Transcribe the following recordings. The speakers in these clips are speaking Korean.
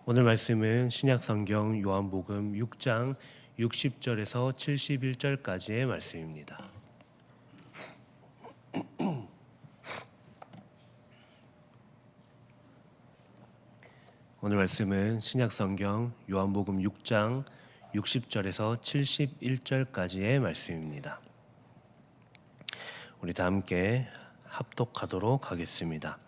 오늘 말씀은 신약성경 요한복음 6장 60절에서 71절까지의 말씀입니다. 오늘 말씀은 신약성경 요한복음 6장 60절에서 71절까지의 말씀입니다. 우리 다 함께 합독하도록 하겠습니다.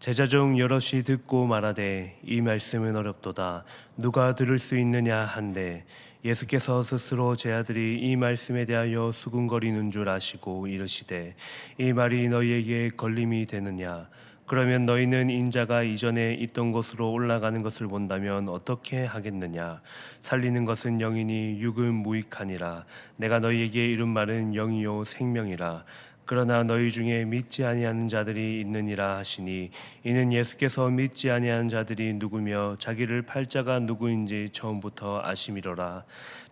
제자 중 여럿이 듣고 말하되 이 말씀은 어렵도다 누가 들을 수 있느냐 한데 예수께서 스스로 제 아들이 이 말씀에 대하여 수군거리는 줄 아시고 이르시되 이 말이 너희에게 걸림이 되느냐 그러면 너희는 인자가 이전에 있던 곳으로 올라가는 것을 본다면 어떻게 하겠느냐 살리는 것은 영이니 육은 무익하니라 내가 너희에게 이른 말은 영이요 생명이라 그러나 너희 중에 믿지 아니하는 자들이 있느니라 하시니 이는 예수께서 믿지 아니하는 자들이 누구며 자기를 팔 자가 누구인지 처음부터 아심이로라.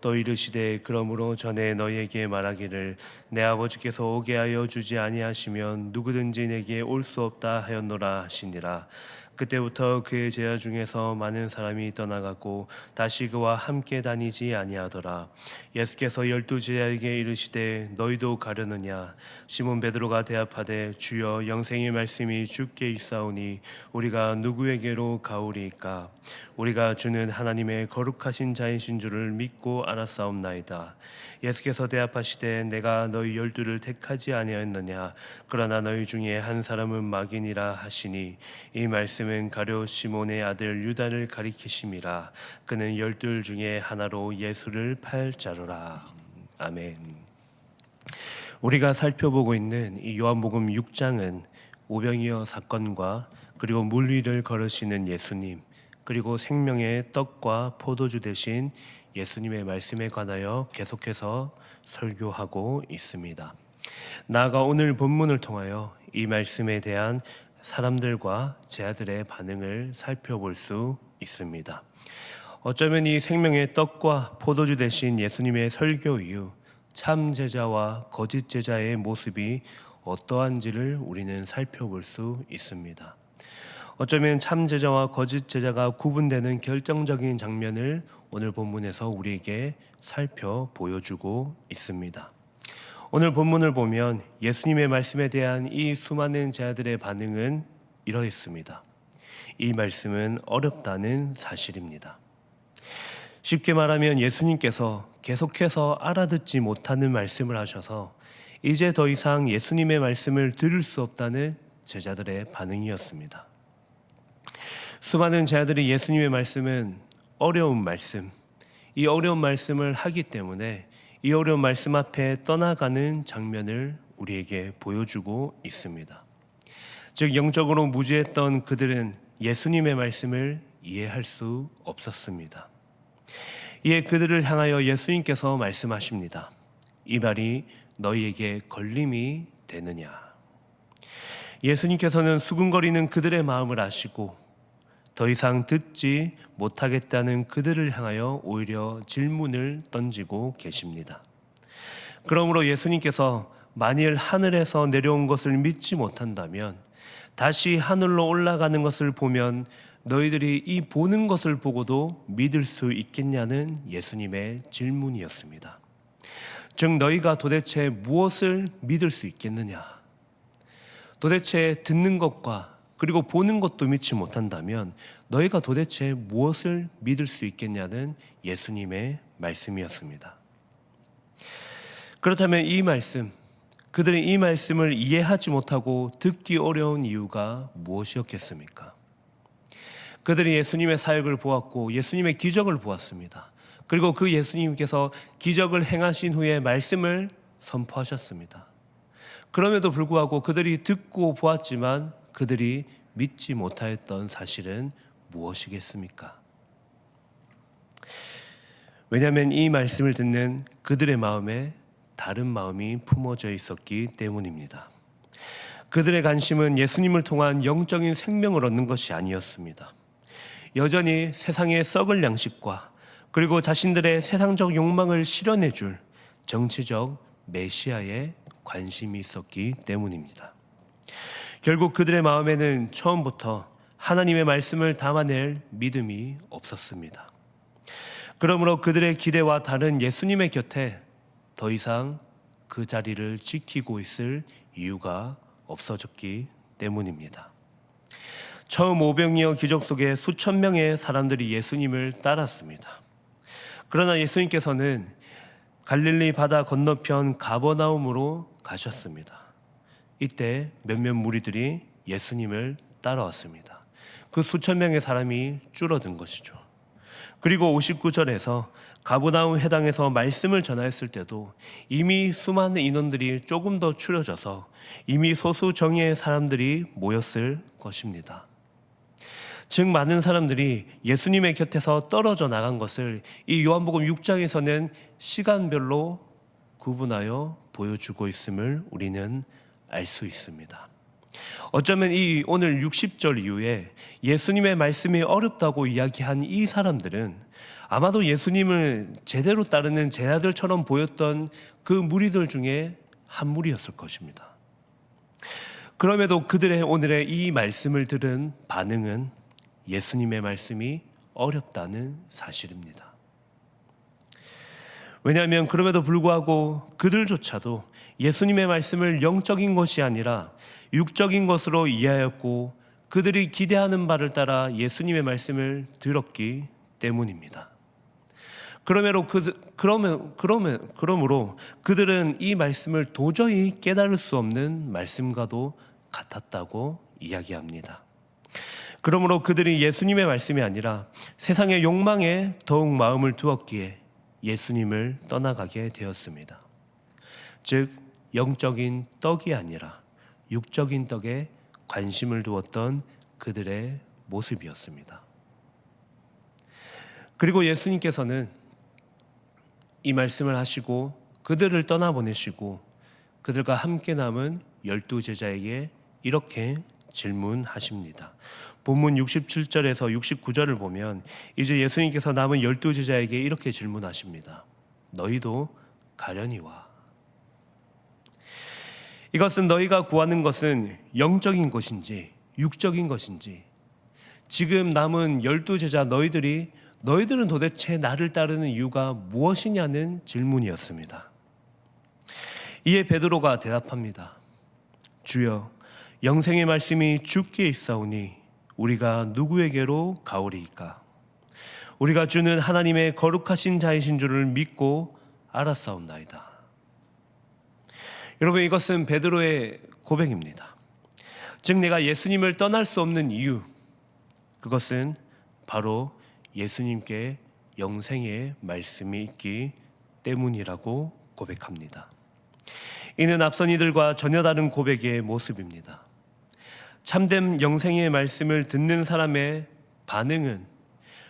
또 이르시되 그러므로 전에 너희에게 말하기를 내 아버지께서 오게 하여 주지 아니하시면 누구든지 내게 올 수 없다 하였노라 하시니라. 그때부터 그의 제자 중에서 많은 사람이 떠나가고 다시 그와 함께 다니지 아니하더라. 예수께서 12 제자에게 이르시되 너희도 가려느냐 시몬 베드로가 대답하되 주여 영생의 말씀이 주께 있사오니 우리가 누구에게로 가오리이까 우리가 주는 하나님의 거룩하신 자이신 줄을 믿고 알았사옵나이다. 예수께서 대답하시되 내가 너희 12를 택하지 아니하였느냐 그러나 너희 중에 한 사람은 마귀니라 하시니 이 말씀은 가룟 시몬의 아들 유다를 가리키심이라. 그는 12 중에 하나로 예수를 팔 자로라. 아멘. 우리가 살펴보고 있는 이 요한복음 6장은 오병이어 사건과 그리고 물 위를 걸으시는 예수님 그리고 생명의 떡과 포도주 대신 예수님의 말씀에 관하여 계속해서 설교하고 있습니다. 나아가 오늘 본문을 통하여 이 말씀에 대한 사람들과 제자들의 반응을 살펴볼 수 있습니다. 어쩌면 이 생명의 떡과 포도주 대신 예수님의 설교 이후 참 제자와 거짓 제자의 모습이 어떠한지를 우리는 살펴볼 수 있습니다. 어쩌면 참 제자와 거짓 제자가 구분되는 결정적인 장면을 오늘 본문에서 우리에게 보여주고 있습니다. 오늘 본문을 보면 예수님의 말씀에 대한 이 수많은 제자들의 반응은 이러했습니다. 이 말씀은 어렵다는 사실입니다. 쉽게 말하면 예수님께서 계속해서 알아듣지 못하는 말씀을 하셔서 이제 더 이상 예수님의 말씀을 들을 수 없다는 제자들의 반응이었습니다. 수많은 제자들이 예수님의 말씀은 어려운 말씀, 이 어려운 말씀을 하기 때문에 이 어려운 말씀 앞에 떠나가는 장면을 우리에게 보여주고 있습니다. 즉 영적으로 무지했던 그들은 예수님의 말씀을 이해할 수 없었습니다. 이에 그들을 향하여 예수님께서 말씀하십니다. 이 말이 너희에게 걸림이 되느냐. 예수님께서는 수군거리는 그들의 마음을 아시고 더 이상 듣지 못하겠다는 그들을 향하여 오히려 질문을 던지고 계십니다. 그러므로 예수님께서 만일 하늘에서 내려온 것을 믿지 못한다면 다시 하늘로 올라가는 것을 보면 너희들이 이 보는 것을 보고도 믿을 수 있겠냐는 예수님의 질문이었습니다. 즉 너희가 도대체 무엇을 믿을 수 있겠느냐? 도대체 듣는 것과 그리고 보는 것도 믿지 못한다면 너희가 도대체 무엇을 믿을 수 있겠냐는 예수님의 말씀이었습니다. 그렇다면 이 말씀, 그들이 이 말씀을 이해하지 못하고 듣기 어려운 이유가 무엇이었겠습니까? 그들이 예수님의 사역을 보았고 예수님의 기적을 보았습니다. 그리고 그 예수님께서 기적을 행하신 후에 말씀을 선포하셨습니다. 그럼에도 불구하고 그들이 듣고 보았지만 그들이 믿지 못하였던 사실은 무엇이겠습니까? 왜냐하면 이 말씀을 듣는 그들의 마음에 다른 마음이 품어져 있었기 때문입니다. 그들의 관심은 예수님을 통한 영적인 생명을 얻는 것이 아니었습니다. 여전히 세상의 썩을 양식과 그리고 자신들의 세상적 욕망을 실현해줄 정치적 메시아에 관심이 있었기 때문입니다. 결국 그들의 마음에는 처음부터 하나님의 말씀을 담아낼 믿음이 없었습니다. 그러므로 그들의 기대와 다른 예수님의 곁에 더 이상 그 자리를 지키고 있을 이유가 없어졌기 때문입니다. 처음 오병이어 기적 속에 수천 명의 사람들이 예수님을 따랐습니다. 그러나 예수님께서는 갈릴리 바다 건너편 가버나움으로 가셨습니다. 이때 몇몇 무리들이 예수님을 따라왔습니다. 그 수천 명의 사람이 줄어든 것이죠. 그리고 59절에서 가버나움 회당에서 말씀을 전하였을 때도 이미 수많은 인원들이 조금 더 추려져서 이미 소수 정예의 사람들이 모였을 것입니다. 즉 많은 사람들이 예수님의 곁에서 떨어져 나간 것을 이 요한복음 6장에서는 시간별로 구분하여 보여주고 있음을 우리는 알 수 있습니다. 어쩌면 이 오늘 60절 이후에 예수님의 말씀이 어렵다고 이야기한 이 사람들은 아마도 예수님을 제대로 따르는 제자들처럼 보였던 그 무리들 중에 한 무리였을 것입니다. 그럼에도 그들의 오늘의 이 말씀을 들은 반응은 예수님의 말씀이 어렵다는 사실입니다. 왜냐하면 그럼에도 불구하고 그들조차도 예수님의 말씀을 영적인 것이 아니라 육적인 것으로 이해하였고 그들이 기대하는 바를 따라 예수님의 말씀을 들었기 때문입니다. 그러므로 그들은 이 말씀을 도저히 깨달을 수 없는 말씀과도 같았다고 이야기합니다. 그러므로 그들이 예수님의 말씀이 아니라 세상의 욕망에 더욱 마음을 두었기에 예수님을 떠나가게 되었습니다. 즉 영적인 떡이 아니라 육적인 떡에 관심을 두었던 그들의 모습이었습니다. 그리고 예수님께서는 이 말씀을 하시고 그들을 떠나보내시고 그들과 함께 남은 12제자에게 이렇게 질문하십니다. 본문 67절에서 69절을 보면 이제 예수님께서 남은 12제자에게 이렇게 질문하십니다. 너희도 가려니와. 이것은 너희가 구하는 것은 영적인 것인지 육적인 것인지, 지금 남은 12제자 너희들은 도대체 나를 따르는 이유가 무엇이냐는 질문이었습니다. 이에 베드로가 대답합니다. 주여, 영생의 말씀이 주께 있사오니 우리가 누구에게로 가오리이까? 우리가 주는 하나님의 거룩하신 자이신 줄을 믿고 알았사옵나이다. 여러분, 이것은 베드로의 고백입니다. 즉 내가 예수님을 떠날 수 없는 이유, 그것은 바로 예수님께 영생의 말씀이 있기 때문이라고 고백합니다. 이는 앞선 이들과 전혀 다른 고백의 모습입니다. 참된 영생의 말씀을 듣는 사람의 반응은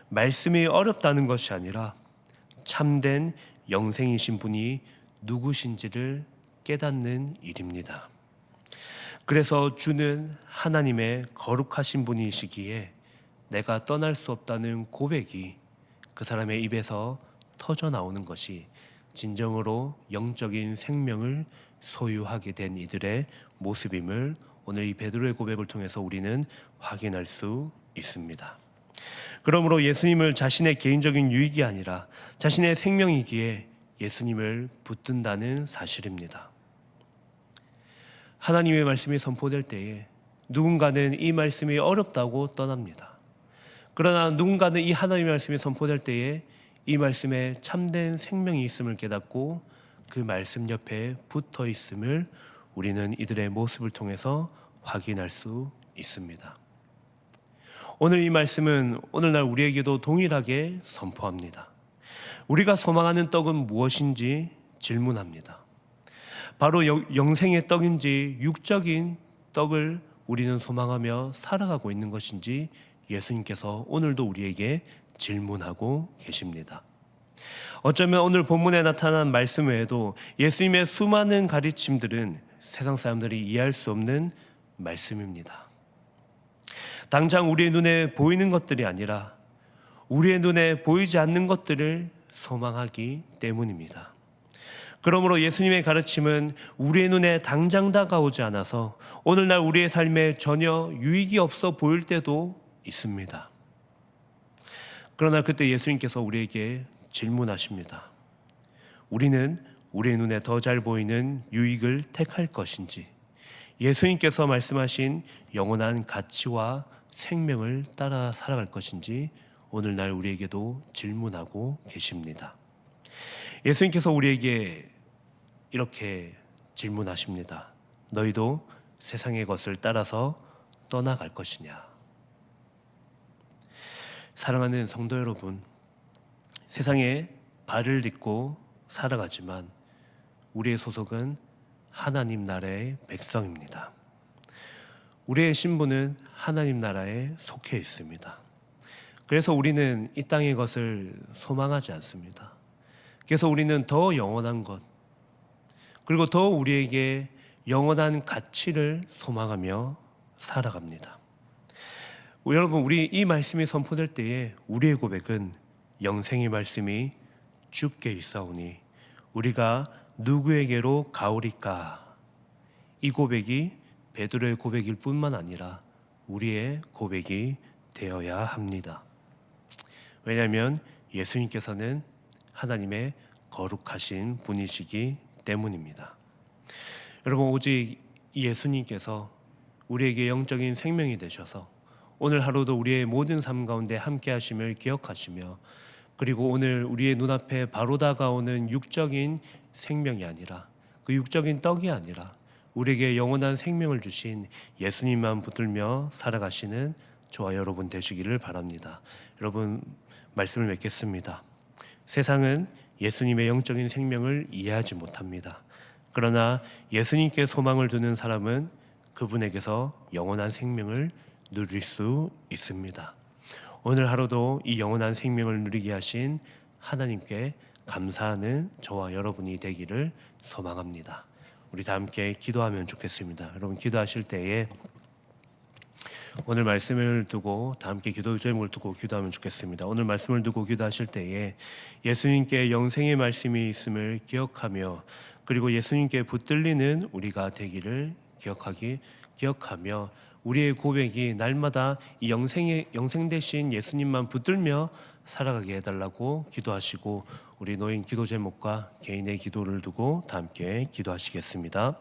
말씀이 어렵다는 것이 아니라 참된 영생이신 분이 누구신지를 깨닫는 일입니다. 그래서 주는 하나님의 거룩하신 분이시기에 내가 떠날 수 없다는 고백이 그 사람의 입에서 터져 나오는 것이 진정으로 영적인 생명을 소유하게 된 이들의 모습임을 오늘 이 베드로의 고백을 통해서 우리는 확인할 수 있습니다. 그러므로 예수님을 자신의 개인적인 유익이 아니라 자신의 생명이기에 예수님을 붙든다는 사실입니다. 하나님의 말씀이 선포될 때에 누군가는 이 말씀이 어렵다고 떠납니다. 그러나 누군가는 이 하나님의 말씀이 선포될 때에 이 말씀에 참된 생명이 있음을 깨닫고 그 말씀 옆에 붙어 있음을 우리는 이들의 모습을 통해서 확인할 수 있습니다. 오늘 이 말씀은 오늘날 우리에게도 동일하게 선포합니다. 우리가 소망하는 떡은 무엇인지 질문합니다. 바로 영생의 떡인지 육적인 떡을 우리는 소망하며 살아가고 있는 것인지 예수님께서 오늘도 우리에게 질문하고 계십니다. 어쩌면 오늘 본문에 나타난 말씀 외에도 예수님의 수많은 가르침들은 세상 사람들이 이해할 수 없는 말씀입니다. 당장 우리의 눈에 보이는 것들이 아니라 우리의 눈에 보이지 않는 것들을 소망하기 때문입니다. 그러므로 예수님의 가르침은 우리의 눈에 당장 다가오지 않아서 오늘날 우리의 삶에 전혀 유익이 없어 보일 때도 있습니다. 그러나 그때 예수님께서 우리에게 질문하십니다. 우리는 우리의 눈에 더 잘 보이는 유익을 택할 것인지, 예수님께서 말씀하신 영원한 가치와 생명을 따라 살아갈 것인지 오늘날 우리에게도 질문하고 계십니다. 예수님께서 우리에게 이렇게 질문하십니다. 너희도 세상의 것을 따라서 떠나갈 것이냐? 사랑하는 성도 여러분, 세상에 발을 딛고 살아가지만 우리의 소속은 하나님 나라의 백성입니다. 우리의 신분은 하나님 나라에 속해 있습니다. 그래서 우리는 이 땅의 것을 소망하지 않습니다. 그래서 우리는 더 영원한 것, 그리고 더 우리에게 영원한 가치를 소망하며 살아갑니다. 여러분, 우리 이 말씀이 선포될 때에 우리의 고백은 영생의 말씀이 주께 있사오니 우리가 누구에게로 가오리까? 이 고백이 베드로의 고백일 뿐만 아니라 우리의 고백이 되어야 합니다. 왜냐하면 예수님께서는 하나님의 거룩하신 분이시기 때문입니다. 여러분, 오직 예수님께서 우리에게 영적인 생명이 되셔서 오늘 하루도 우리의 모든 삶 가운데 함께 하심을 기억하시며, 그리고 오늘 우리의 눈앞에 바로 다가오는 육적인 생명이 아니라, 그 육적인 떡이 아니라 우리에게 영원한 생명을 주신 예수님만 붙들며 살아가시는 저와 여러분 되시기를 바랍니다. 여러분, 말씀을 맺겠습니다. 세상은 예수님의 영적인 생명을 이해하지 못합니다. 그러나 예수님께 소망을 두는 사람은 그분에게서 영원한 생명을 누릴 수 있습니다. 오늘 하루도 이 영원한 생명을 누리게 하신 하나님께 감사하는 저와 여러분이 되기를 소망합니다. 우리 다 함께 기도하면 좋겠습니다. 여러분, 기도하실 때에 오늘 말씀을 두고 다 함께 기도 제목을 두고 기도하면 좋겠습니다. 오늘 말씀을 두고 기도하실 때에 예수님께 영생의 말씀이 있음을 기억하며, 그리고 예수님께 붙들리는 우리가 되기를 기억하며 우리의 고백이 날마다 이 영생 대신 예수님만 붙들며 살아가게 해달라고 기도하시고, 우리 노인 기도 제목과 개인의 기도를 두고 다 함께 기도하시겠습니다.